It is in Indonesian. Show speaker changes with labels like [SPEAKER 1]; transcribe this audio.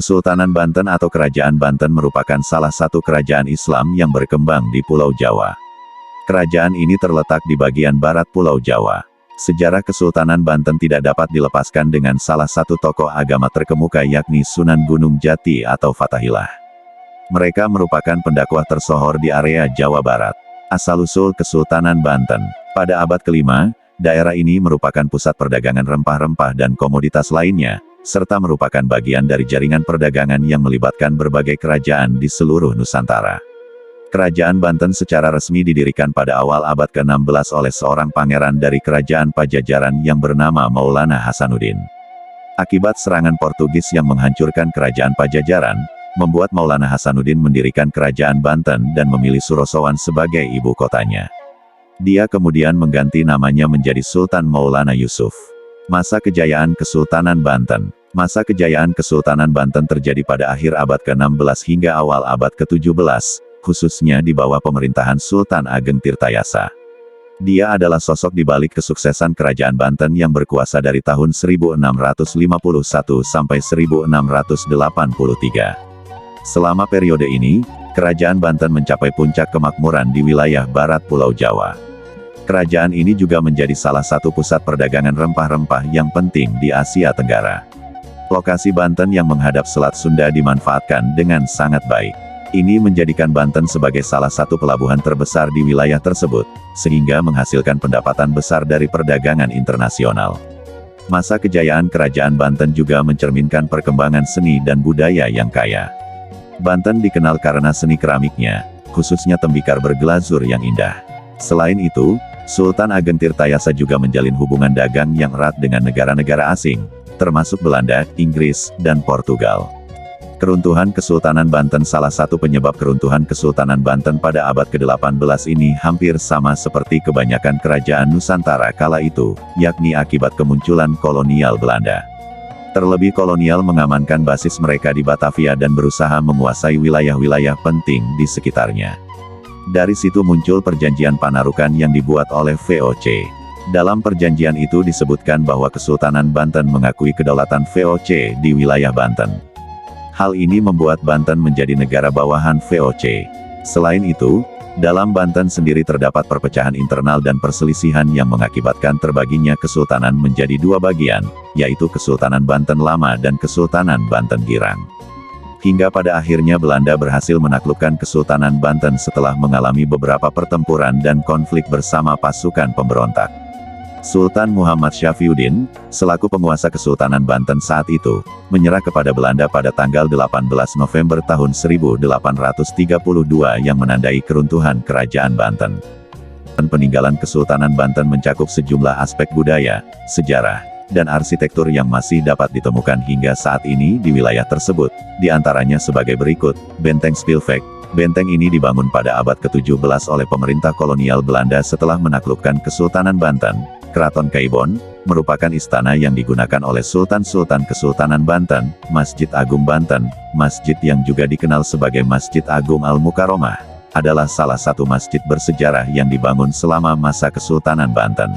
[SPEAKER 1] Kesultanan Banten atau Kerajaan Banten merupakan salah satu kerajaan Islam yang berkembang di Pulau Jawa. Kerajaan ini terletak di bagian barat Pulau Jawa. Sejarah Kesultanan Banten tidak dapat dilepaskan dengan salah satu tokoh agama terkemuka yakni Sunan Gunung Jati atau Fathahillah. Mereka merupakan pendakwah tersohor di area Jawa Barat. Asal-usul Kesultanan Banten. Pada abad ke-5, daerah ini merupakan pusat perdagangan rempah-rempah dan komoditas lainnya, serta merupakan bagian dari jaringan perdagangan yang melibatkan berbagai kerajaan di seluruh Nusantara. Kerajaan Banten secara resmi didirikan pada awal abad ke-16 oleh seorang pangeran dari Kerajaan Pajajaran yang bernama Maulana Hasanuddin. Akibat serangan Portugis yang menghancurkan Kerajaan Pajajaran, membuat Maulana Hasanuddin mendirikan Kerajaan Banten dan memilih Surosowan sebagai ibu kotanya. Dia kemudian mengganti namanya menjadi Sultan Maulana Yusuf. Masa kejayaan Kesultanan Banten. Masa kejayaan Kesultanan Banten terjadi pada akhir abad ke-16 hingga awal abad ke-17, khususnya di bawah pemerintahan Sultan Ageng Tirtayasa. Dia adalah sosok di balik kesuksesan Kerajaan Banten yang berkuasa dari tahun 1651 sampai 1683. Selama periode ini, Kerajaan Banten mencapai puncak kemakmuran di wilayah barat Pulau Jawa. Kerajaan ini juga menjadi salah satu pusat perdagangan rempah-rempah yang penting di Asia Tenggara. Lokasi Banten yang menghadap Selat Sunda dimanfaatkan dengan sangat baik. Ini menjadikan Banten sebagai salah satu pelabuhan terbesar di wilayah tersebut, sehingga menghasilkan pendapatan besar dari perdagangan internasional. Masa kejayaan Kerajaan Banten juga mencerminkan perkembangan seni dan budaya yang kaya. Banten dikenal karena seni keramiknya, khususnya tembikar berglazur yang indah. Selain itu, Sultan Ageng Tirtayasa juga menjalin hubungan dagang yang erat dengan negara-negara asing, termasuk Belanda, Inggris, dan Portugal. Keruntuhan Kesultanan Banten. Salah satu penyebab keruntuhan Kesultanan Banten pada abad ke-18 ini hampir sama seperti kebanyakan kerajaan Nusantara kala itu, yakni akibat kemunculan kolonial Belanda. Terlebih kolonial mengamankan basis mereka di Batavia dan berusaha menguasai wilayah-wilayah penting di sekitarnya. Dari situ muncul perjanjian Panarukan yang dibuat oleh VOC. Dalam perjanjian itu disebutkan bahwa Kesultanan Banten mengakui kedaulatan VOC di wilayah Banten. Hal ini membuat Banten menjadi negara bawahan VOC. Selain itu, dalam Banten sendiri terdapat perpecahan internal dan perselisihan yang mengakibatkan terbaginya kesultanan menjadi dua bagian, yaitu Kesultanan Banten Lama dan Kesultanan Banten Girang. Hingga pada akhirnya Belanda berhasil menaklukkan Kesultanan Banten setelah mengalami beberapa pertempuran dan konflik bersama pasukan pemberontak. Sultan Muhammad Syafiyuddin, selaku penguasa Kesultanan Banten saat itu, menyerah kepada Belanda pada tanggal 18 November tahun 1832 yang menandai keruntuhan Kerajaan Banten. Peninggalan Kesultanan Banten mencakup sejumlah aspek budaya, sejarah, dan arsitektur yang masih dapat ditemukan hingga saat ini di wilayah tersebut, di antaranya sebagai berikut: Benteng Spilveck. Benteng ini dibangun pada abad ke-17 oleh pemerintah kolonial Belanda setelah menaklukkan Kesultanan Banten. Keraton Kaibon, merupakan istana yang digunakan oleh Sultan-Sultan Kesultanan Banten. Masjid Agung Banten, masjid yang juga dikenal sebagai Masjid Agung Al-Mukarromah, adalah salah satu masjid bersejarah yang dibangun selama masa Kesultanan Banten.